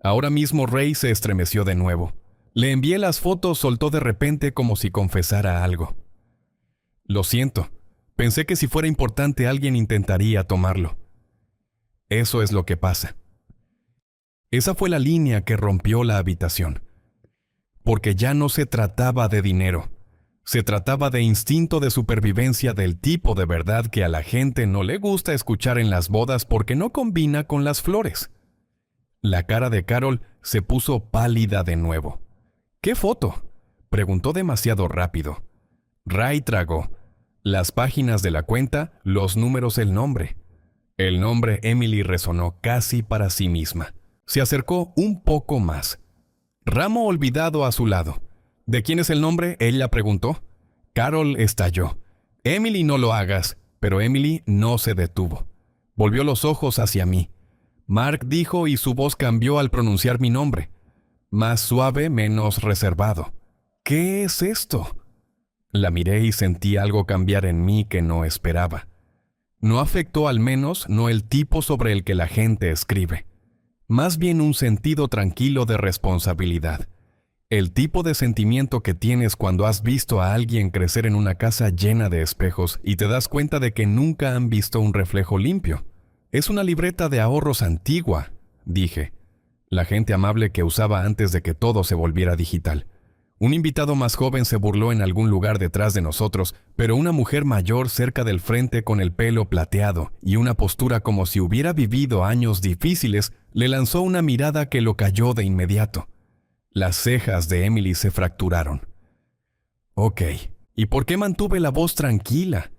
Ahora mismo Ray se estremeció de nuevo. Le envié las fotos, soltó de repente como si confesara algo. Lo siento. Pensé que si fuera importante alguien intentaría tomarlo. Eso es lo que pasa. Esa fue la línea que rompió la habitación. Porque ya no se trataba de dinero. Se trataba de instinto de supervivencia del tipo de verdad que a la gente no le gusta escuchar en las bodas porque no combina con las flores. La cara de Carol se puso pálida de nuevo. ¿Qué foto?, preguntó demasiado rápido. Ray tragó. Las páginas de la cuenta, los números, el nombre. El nombre Emily resonó casi para sí misma. Se acercó un poco más. Ramo olvidado a su lado. ¿De quién es el nombre?, ella preguntó. Carol estalló. Emily, no lo hagas. Pero Emily no se detuvo. Volvió los ojos hacia mí. Mark, dijo, y su voz cambió al pronunciar mi nombre. Más suave, menos reservado. ¿Qué es esto? La miré y sentí algo cambiar en mí que no esperaba. No afectó, al menos, no el tipo sobre el que la gente escribe. Más bien un sentido tranquilo de responsabilidad. El tipo de sentimiento que tienes cuando has visto a alguien crecer en una casa llena de espejos y te das cuenta de que nunca han visto un reflejo limpio. Es una libreta de ahorros antigua, dije. La gente amable que usaba antes de que todo se volviera digital. Un invitado más joven se burló en algún lugar detrás de nosotros, pero una mujer mayor cerca del frente con el pelo plateado y una postura como si hubiera vivido años difíciles, le lanzó una mirada que lo cayó de inmediato. Las cejas de Emily se fracturaron. Ok, ¿y por qué mantuve la voz tranquila?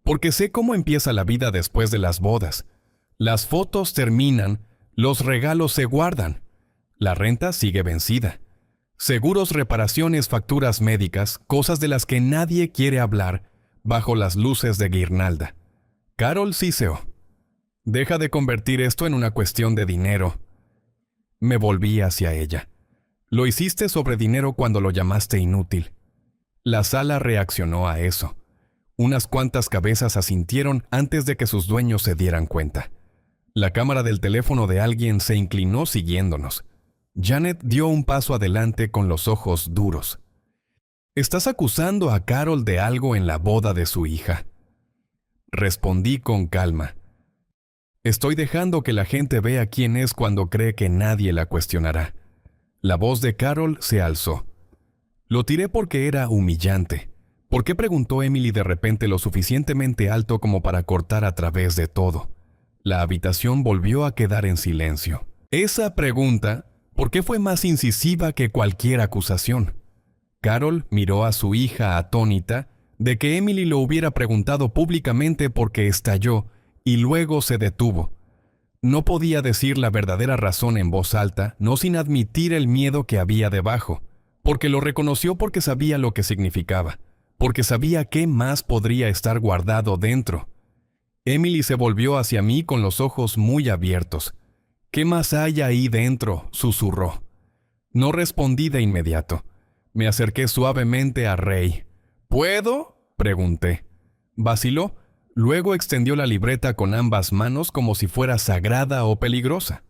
Porque sé cómo empieza la vida después de las bodas. Las fotos terminan, los regalos se guardan. La renta sigue vencida. Seguros, reparaciones, facturas médicas, cosas de las que nadie quiere hablar, bajo las luces de guirnalda. Carol siseó. Deja de convertir esto en una cuestión de dinero. Me volví hacia ella. Lo hiciste sobre dinero cuando lo llamaste inútil. La sala reaccionó a eso. Unas cuantas cabezas asintieron antes de que sus dueños se dieran cuenta. La cámara del teléfono de alguien se inclinó siguiéndonos. Janet dio un paso adelante con los ojos duros. ¿Estás acusando a Carol de algo en la boda de su hija? Respondí con calma. Estoy dejando que la gente vea quién es cuando cree que nadie la cuestionará. La voz de Carol se alzó. Lo tiré porque era humillante. ¿Por qué?, preguntó Emily de repente lo suficientemente alto como para cortar a través de todo. La habitación volvió a quedar en silencio. Esa pregunta, ¿por qué?, fue más incisiva que cualquier acusación. Carol miró a su hija atónita de que Emily lo hubiera preguntado públicamente porque estalló y luego se detuvo. No podía decir la verdadera razón en voz alta, no sin admitir el miedo que había debajo, porque lo reconoció, porque sabía lo que significaba, porque sabía qué más podría estar guardado dentro. Emily se volvió hacia mí con los ojos muy abiertos. ¿Qué más hay ahí dentro?, susurró. No respondí de inmediato. Me acerqué suavemente a Ray. ¿Puedo?, pregunté. Vaciló. Luego extendió la libreta con ambas manos como si fuera sagrada o peligrosa.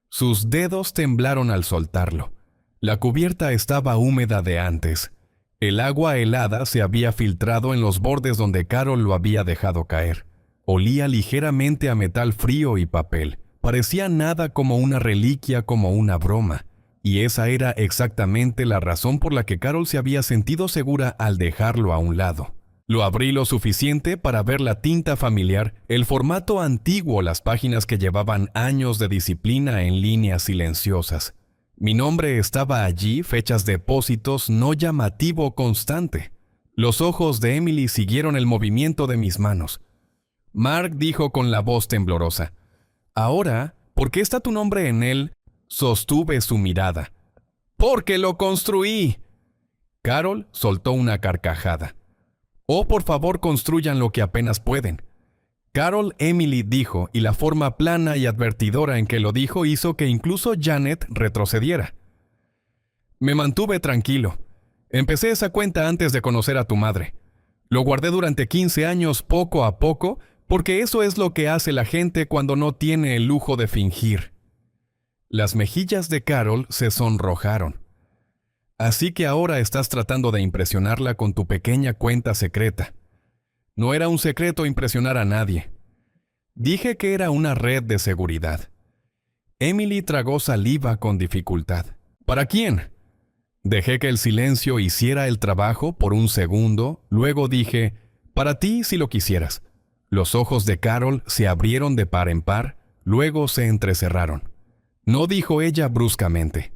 Sus dedos temblaron al soltarlo. La cubierta estaba húmeda de antes. El agua helada se había filtrado en los bordes donde Carol lo había dejado caer. Olía ligeramente a metal frío y papel. Parecía nada como una reliquia, como una broma. Y esa era exactamente la razón por la que Carol se había sentido segura al dejarlo a un lado. Lo abrí lo suficiente para ver la tinta familiar, el formato antiguo, las páginas que llevaban años de disciplina en líneas silenciosas. Mi nombre estaba allí, fechas de depósitos, no llamativo constante. Los ojos de Emily siguieron el movimiento de mis manos. Mark dijo con la voz temblorosa: «Ahora, ¿por qué está tu nombre en él?». Sostuve su mirada. «¡Porque lo construí!». Carol soltó una carcajada. «Oh, por favor, construyan lo que apenas pueden». Carol Emily dijo, y la forma plana y advertidora en que lo dijo hizo que incluso Janet retrocediera. Me mantuve tranquilo. Empecé esa cuenta antes de conocer a tu madre. Lo guardé durante 15 años poco a poco, porque eso es lo que hace la gente cuando no tiene el lujo de fingir. Las mejillas de Carol se sonrojaron. Así que ahora estás tratando de impresionarla con tu pequeña cuenta secreta. No era un secreto impresionar a nadie. Dije que era una red de seguridad. Emily tragó saliva con dificultad. ¿Para quién? Dejé que el silencio hiciera el trabajo por un segundo, luego dije: para ti si lo quisieras. Los ojos de Carol se abrieron de par en par, luego se entrecerraron. No, dijo ella bruscamente.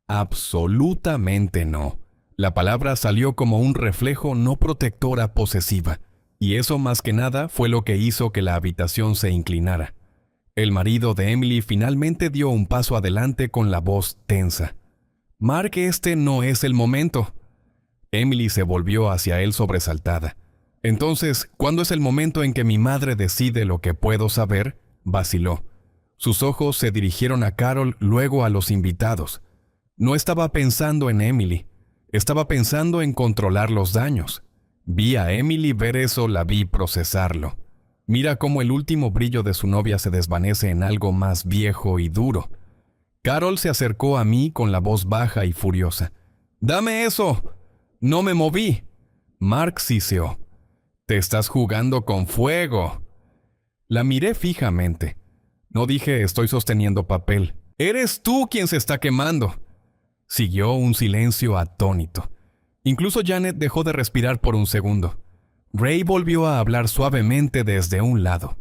Absolutamente no. La palabra salió como un reflejo no protectora posesiva. Y eso más que nada fue lo que hizo que la habitación se inclinara. El marido de Emily finalmente dio un paso adelante con la voz tensa. «Mark, este no es el momento». Emily se volvió hacia él sobresaltada. «Entonces, ¿cuándo es el momento en que mi madre decide lo que puedo saber?», vaciló. Sus ojos se dirigieron a Carol, luego a los invitados. No estaba pensando en Emily. Estaba pensando en controlar los daños. Vi a Emily ver eso, la vi procesarlo. Mira cómo el último brillo de su novia se desvanece en algo más viejo y duro. Carol se acercó a mí con la voz baja y furiosa. «¡Dame eso!». «No me moví». Mark siseó. «Te estás jugando con fuego». La miré fijamente. No dije «estoy sosteniendo papel». «Eres tú quien se está quemando». Siguió un silencio atónito. Incluso Janet dejó de respirar por un segundo. Ray volvió a hablar suavemente desde un lado.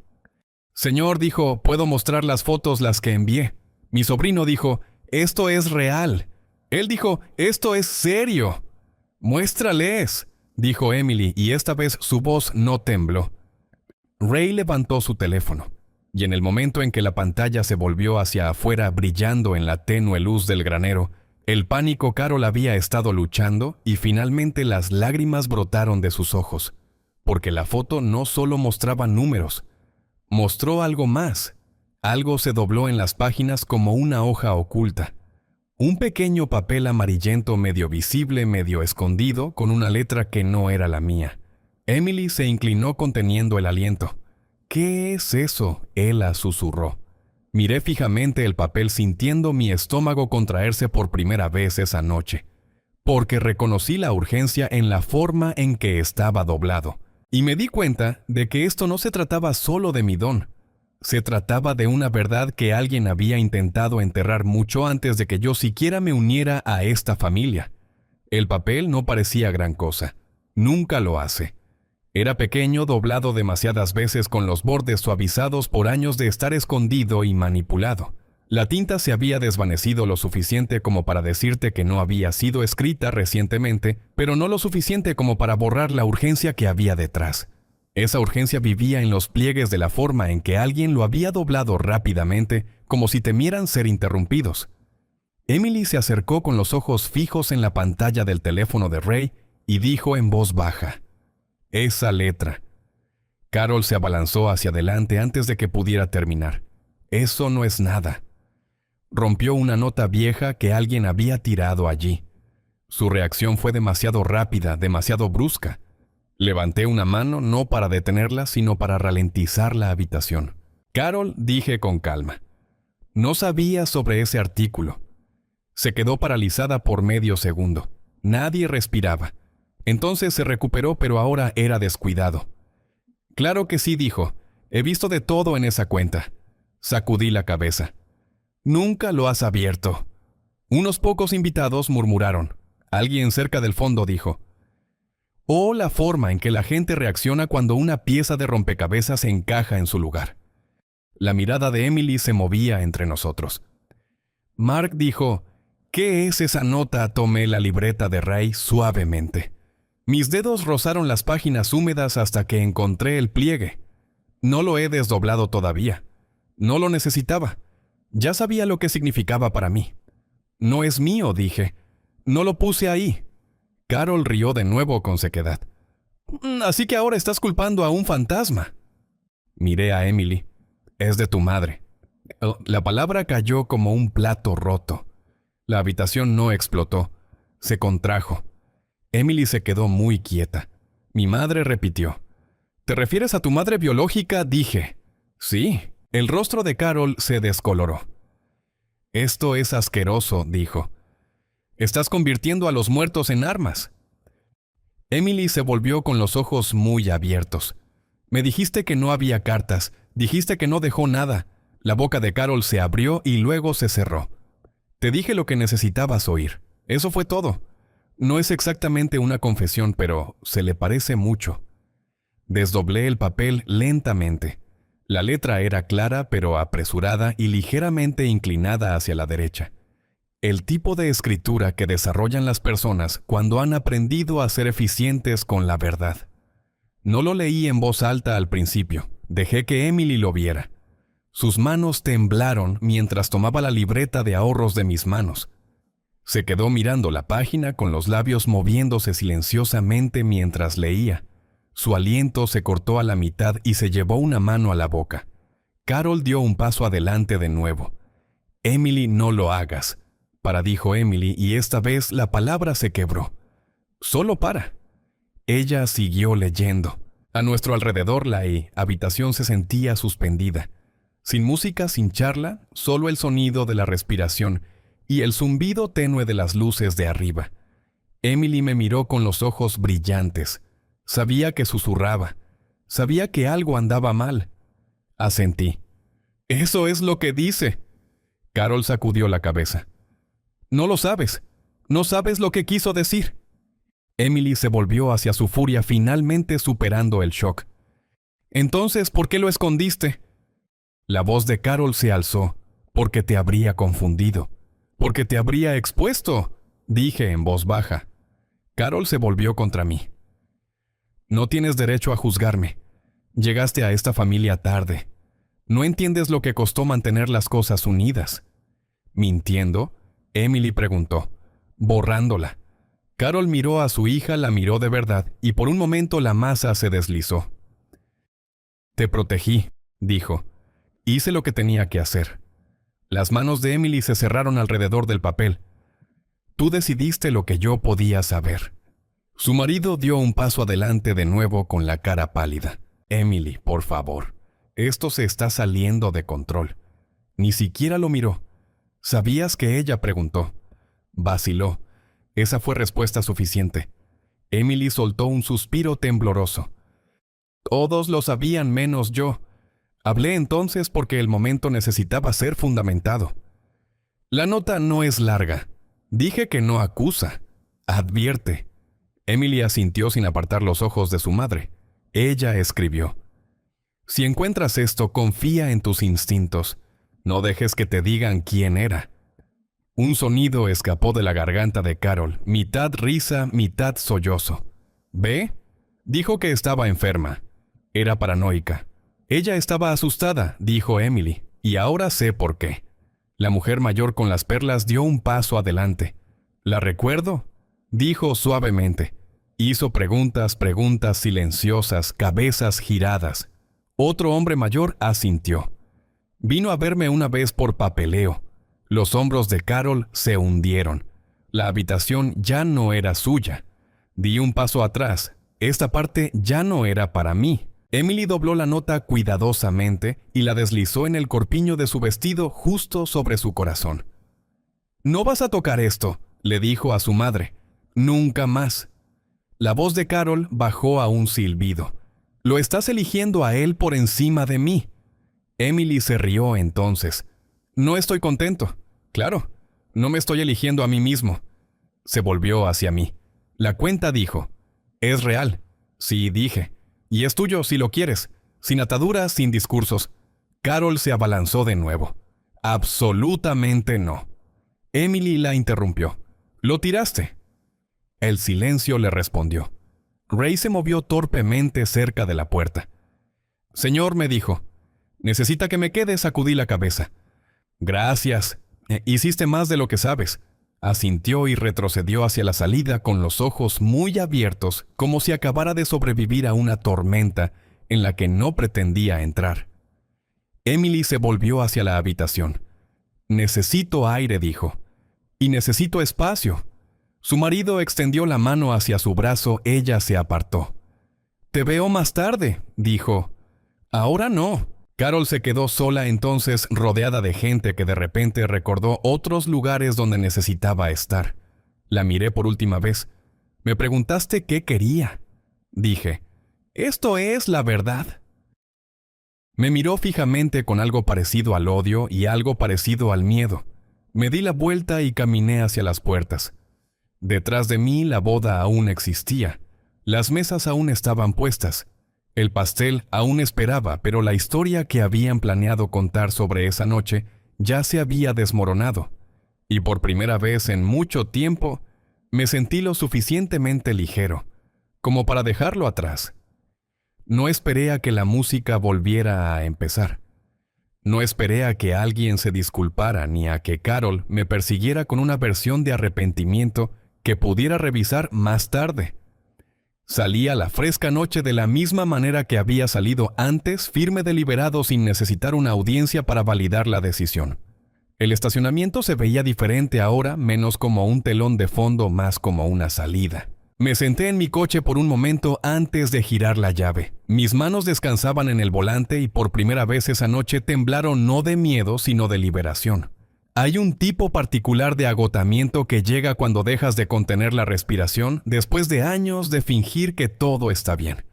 «Señor», dijo, «puedo mostrar las fotos, las que envié». Mi sobrino dijo: «Esto es real». Él dijo: «Esto es serio». «Muéstrales», dijo Emily, y esta vez su voz no tembló. Ray levantó su teléfono, y en el momento en que la pantalla se volvió hacia afuera brillando en la tenue luz del granero, el pánico Carol había estado luchando y finalmente las lágrimas brotaron de sus ojos, porque la foto no solo mostraba números, mostró algo más. Algo se dobló en las páginas como una hoja oculta. Un pequeño papel amarillento medio visible, medio escondido, con una letra que no era la mía. Emily se inclinó conteniendo el aliento. «¿Qué es eso?», ella susurró. Miré fijamente el papel sintiendo mi estómago contraerse por primera vez esa noche, porque reconocí la urgencia en la forma en que estaba doblado, y me di cuenta de que esto no se trataba solo de mi don. Se trataba de una verdad que alguien había intentado enterrar mucho antes de que yo siquiera me uniera a esta familia. El papel no parecía gran cosa. Nunca lo hace. Era pequeño, doblado demasiadas veces con los bordes suavizados por años de estar escondido y manipulado. La tinta se había desvanecido lo suficiente como para decirte que no había sido escrita recientemente, pero no lo suficiente como para borrar la urgencia que había detrás. Esa urgencia vivía en los pliegues de la forma en que alguien lo había doblado rápidamente, como si temieran ser interrumpidos. Emily se acercó con los ojos fijos en la pantalla del teléfono de Ray y dijo en voz baja: «Esa letra». Carol se abalanzó hacia adelante antes de que pudiera terminar. «Eso no es nada». Rompió una nota vieja que alguien había tirado allí. Su reacción fue demasiado rápida, demasiado brusca. Levanté una mano no para detenerla, sino para ralentizar la habitación. «Carol», dije con calma. No sabía sobre ese artículo. Se quedó paralizada por medio segundo. Nadie respiraba. Entonces se recuperó, pero ahora era descuidado. «Claro que sí», dijo. «He visto de todo en esa cuenta». Sacudí la cabeza. «Nunca lo has abierto». Unos pocos invitados murmuraron. Alguien cerca del fondo dijo: «Oh, la forma en que la gente reacciona cuando una pieza de rompecabezas se encaja en su lugar». La mirada de Emily se movía entre nosotros. Mark dijo: ¿Qué es esa nota? Tomé la libreta de Ray suavemente. Mis dedos rozaron las páginas húmedas hasta que encontré el pliegue. No lo he desdoblado todavía. No lo necesitaba. Ya sabía lo que significaba para mí. No es mío, dije. No lo puse ahí. Carol rió de nuevo con sequedad. Así que ahora estás culpando a un fantasma. Miré a Emily. Es de tu madre. La palabra cayó como un plato roto. La habitación no explotó. Se contrajo. Emily se quedó muy quieta. Mi madre repitió. ¿Te refieres a tu madre biológica? Dije. Sí. El rostro de Carol se descoloró. Esto es asqueroso, dijo. Estás convirtiendo a los muertos en armas. Emily se volvió con los ojos muy abiertos. Me dijiste que no había cartas. Dijiste que no dejó nada. La boca de Carol se abrió y luego se cerró. Te dije lo que necesitabas oír. Eso fue todo. No es exactamente una confesión, pero se le parece mucho. Desdoblé el papel lentamente. La letra era clara, pero apresurada y ligeramente inclinada hacia la derecha. El tipo de escritura que desarrollan las personas cuando han aprendido a ser eficientes con la verdad. No lo leí en voz alta al principio. Dejé que Emily lo viera. Sus manos temblaron mientras tomaba la libreta de ahorros de mis manos. Se quedó mirando la página con los labios moviéndose silenciosamente mientras leía. Su aliento se cortó a la mitad y se llevó una mano a la boca. Carol dio un paso adelante de nuevo. Emily, no lo hagas, dijo Emily, y esta vez la palabra se quebró. Solo para. Ella siguió leyendo. A nuestro alrededor la habitación se sentía suspendida. Sin música, sin charla, solo el sonido de la respiración y el zumbido tenue de las luces de arriba. Emily me miró con los ojos brillantes. Sabía que susurraba. Sabía que algo andaba mal. Asentí. «Eso es lo que dice». Carol sacudió la cabeza. «No lo sabes. No sabes lo que quiso decir». Emily se volvió hacia su furia, finalmente superando el shock. «Entonces, ¿por qué lo escondiste?» La voz de Carol se alzó. «Porque te habría confundido. Porque te habría expuesto», dije en voz baja. Carol se volvió contra mí. «No tienes derecho a juzgarme. Llegaste a esta familia tarde. No entiendes lo que costó mantener las cosas unidas». ¿Mintiendo? Emily preguntó, borrándola. Carol miró a su hija, la miró de verdad, y por un momento la masa se deslizó. «Te protegí», dijo. «Hice lo que tenía que hacer». Las manos de Emily se cerraron alrededor del papel. «Tú decidiste lo que yo podía saber». Su marido dio un paso adelante de nuevo con la cara pálida. «Emily, por favor. Esto se está saliendo de control». Ni siquiera lo miró. «¿Sabías que ella?» preguntó. Vaciló. Esa fue respuesta suficiente. Emily soltó un suspiro tembloroso. «Todos lo sabían menos yo». Hablé entonces porque el momento necesitaba ser fundamentado. «La nota no es larga. Dije que no acusa. Advierte». Emily asintió sin apartar los ojos de su madre. Ella escribió: «Si encuentras esto, confía en tus instintos. No dejes que te digan quién era». Un sonido escapó de la garganta de Carol, mitad risa, mitad sollozo. «¿Ve?» Dijo que estaba enferma. Era paranoica. Ella estaba asustada, dijo Emily, y ahora sé por qué. La mujer mayor con las perlas dio un paso adelante. «¿La recuerdo?», dijo suavemente. Hizo preguntas silenciosas, cabezas giradas. Otro hombre mayor asintió. «Vino a verme una vez por papeleo». Los hombros de Carol se hundieron. La habitación ya no era suya. Di un paso atrás. Esta parte ya no era para mí. Emily dobló la nota cuidadosamente y la deslizó en el corpiño de su vestido justo sobre su corazón. «No vas a tocar esto», le dijo a su madre. «Nunca más». La voz de Carol bajó a un silbido. «Lo estás eligiendo a él por encima de mí». Emily se rió entonces. «No estoy contento. Claro, no me estoy eligiendo a mí mismo». Se volvió hacia mí. La cuenta dijo: «Es real». Sí, dije. «Y es tuyo si lo quieres. Sin ataduras, sin discursos». Carol se abalanzó de nuevo. «Absolutamente no». Emily la interrumpió. «Lo tiraste». El silencio le respondió. Ray se movió torpemente cerca de la puerta. «Señor», me dijo, «necesita que me quede». Sacudí la cabeza. «Gracias. Hiciste más de lo que sabes». Asintió y retrocedió hacia la salida con los ojos muy abiertos, como si acabara de sobrevivir a una tormenta en la que no pretendía entrar. Emily se volvió hacia la habitación. «Necesito aire», dijo. «Y necesito espacio». Su marido extendió la mano hacia su brazo. Ella se apartó. «Te veo más tarde», dijo. «Ahora no». Carol se quedó sola entonces, rodeada de gente que de repente recordó otros lugares donde necesitaba estar. La miré por última vez. «Me preguntaste qué quería». Dije, «Esto es la verdad». Me miró fijamente con algo parecido al odio y algo parecido al miedo. Me di la vuelta y caminé hacia las puertas. Detrás de mí la boda aún existía. Las mesas aún estaban puestas. El pastel aún esperaba, pero la historia que habían planeado contar sobre esa noche ya se había desmoronado. Y por primera vez en mucho tiempo, me sentí lo suficientemente ligero, como para dejarlo atrás. No esperé a que la música volviera a empezar. No esperé a que alguien se disculpara ni a que Carol me persiguiera con una versión de arrepentimiento que pudiera revisar más tarde. Salí a la fresca noche de la misma manera que había salido antes, firme, deliberado, sin necesitar una audiencia para validar la decisión. El estacionamiento se veía diferente ahora, menos como un telón de fondo, más como una salida. Me senté en mi coche por un momento antes de girar la llave. Mis manos descansaban en el volante y por primera vez esa noche temblaron no de miedo, sino de liberación. Hay un tipo particular de agotamiento que llega cuando dejas de contener la respiración después de años de fingir que todo está bien.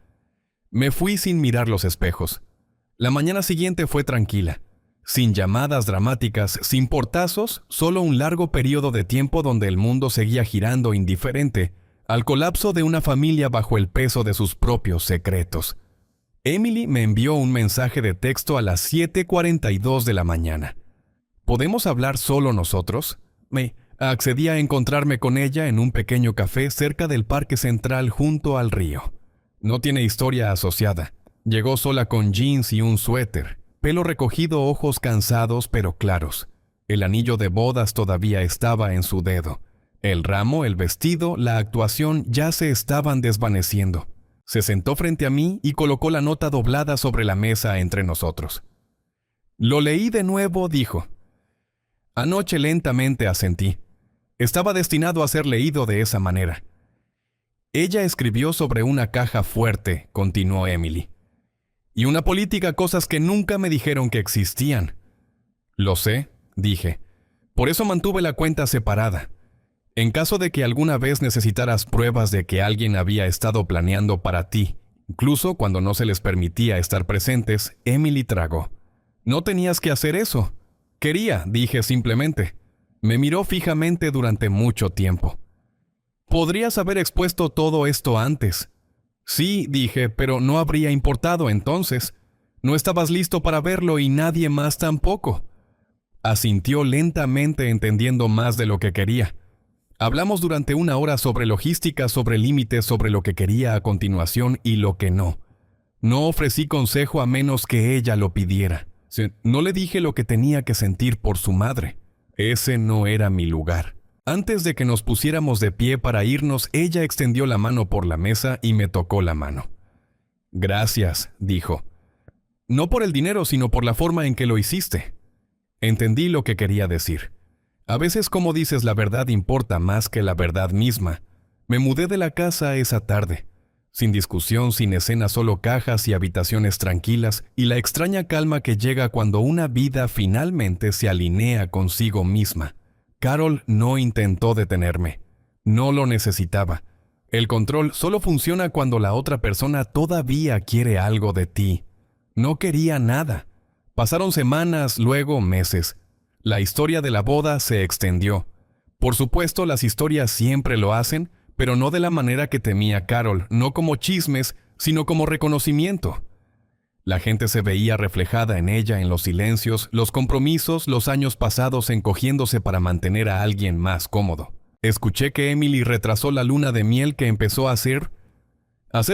Me fui sin mirar los espejos. La mañana siguiente fue tranquila, sin llamadas dramáticas, sin portazos, solo un largo periodo de tiempo donde el mundo seguía girando indiferente al colapso de una familia bajo el peso de sus propios secretos. Emily me envió un mensaje de texto a las 7:42 de la mañana. ¿Podemos hablar solo nosotros? Me accedí a encontrarme con ella en un pequeño café cerca del Parque Central junto al río. No tiene historia asociada. Llegó sola con jeans y un suéter, pelo recogido, ojos cansados pero claros. El anillo de bodas todavía estaba en su dedo. El ramo, el vestido, la actuación ya se estaban desvaneciendo. Se sentó frente a mí y colocó la nota doblada sobre la mesa entre nosotros. «Lo leí de nuevo», dijo. Anoche lentamente asentí. Estaba destinado a ser leído de esa manera. Ella escribió sobre una caja fuerte, continuó Emily. Y una política, cosas que nunca me dijeron que existían. Lo sé, dije. Por eso mantuve la cuenta separada. En caso de que alguna vez necesitaras pruebas de que alguien había estado planeando para ti, incluso cuando no se les permitía estar presentes, Emily tragó. No tenías que hacer eso. Quería, dije simplemente. Me miró fijamente durante mucho tiempo. Podrías haber expuesto todo esto antes. Sí, dije, pero no habría importado entonces. No estabas listo para verlo y nadie más tampoco. Asintió lentamente, entendiendo más de lo que quería. Hablamos durante 1 hora sobre logística, sobre límites, sobre lo que quería a continuación y lo que no. No ofrecí consejo a menos que ella lo pidiera. No le dije lo que tenía que sentir por su madre. Ese no era mi lugar. Antes de que nos pusiéramos de pie para irnos, ella extendió la mano por la mesa y me tocó la mano. «Gracias», dijo. «No por el dinero, sino por la forma en que lo hiciste». Entendí lo que quería decir. A veces, como dices, la verdad importa más que la verdad misma. Me mudé de la casa esa tarde. Sin discusión, sin escena, solo cajas y habitaciones tranquilas y la extraña calma que llega cuando una vida finalmente se alinea consigo misma. Carol no intentó detenerme. No lo necesitaba. El control solo funciona cuando la otra persona todavía quiere algo de ti. No quería nada. Pasaron semanas, luego meses. La historia de la boda se extendió. Por supuesto, las historias siempre lo hacen, pero no de la manera que temía Carol, no como chismes, sino como reconocimiento. La gente se veía reflejada en ella en los silencios, los compromisos, los años pasados encogiéndose para mantener a alguien más cómodo. Escuché que Emily retrasó la luna de miel que empezó a hacer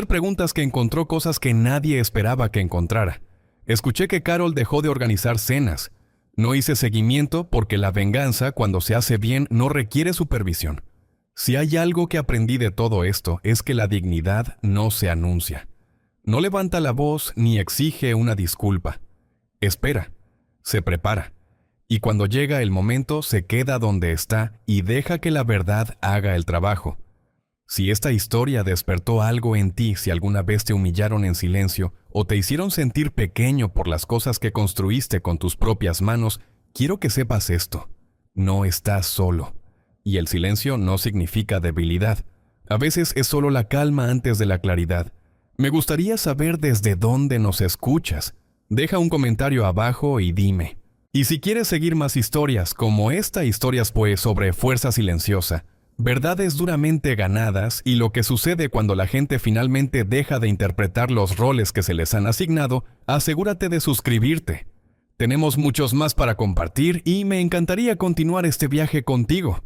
preguntas, que encontró cosas que nadie esperaba que encontrara. Escuché que Carol dejó de organizar cenas. No hice seguimiento porque la venganza, cuando se hace bien, no requiere supervisión. Si hay algo que aprendí de todo esto, es que la dignidad no se anuncia. No levanta la voz ni exige una disculpa. Espera, se prepara, y cuando llega el momento se queda donde está y deja que la verdad haga el trabajo. Si esta historia despertó algo en ti, si alguna vez te humillaron en silencio o te hicieron sentir pequeño por las cosas que construiste con tus propias manos, quiero que sepas esto: no estás solo. Y el silencio no significa debilidad. A veces es solo la calma antes de la claridad. Me gustaría saber desde dónde nos escuchas. Deja un comentario abajo y dime. Y si quieres seguir más historias como esta, historias pues sobre fuerza silenciosa, verdades duramente ganadas y lo que sucede cuando la gente finalmente deja de interpretar los roles que se les han asignado, asegúrate de suscribirte. Tenemos muchos más para compartir y me encantaría continuar este viaje contigo.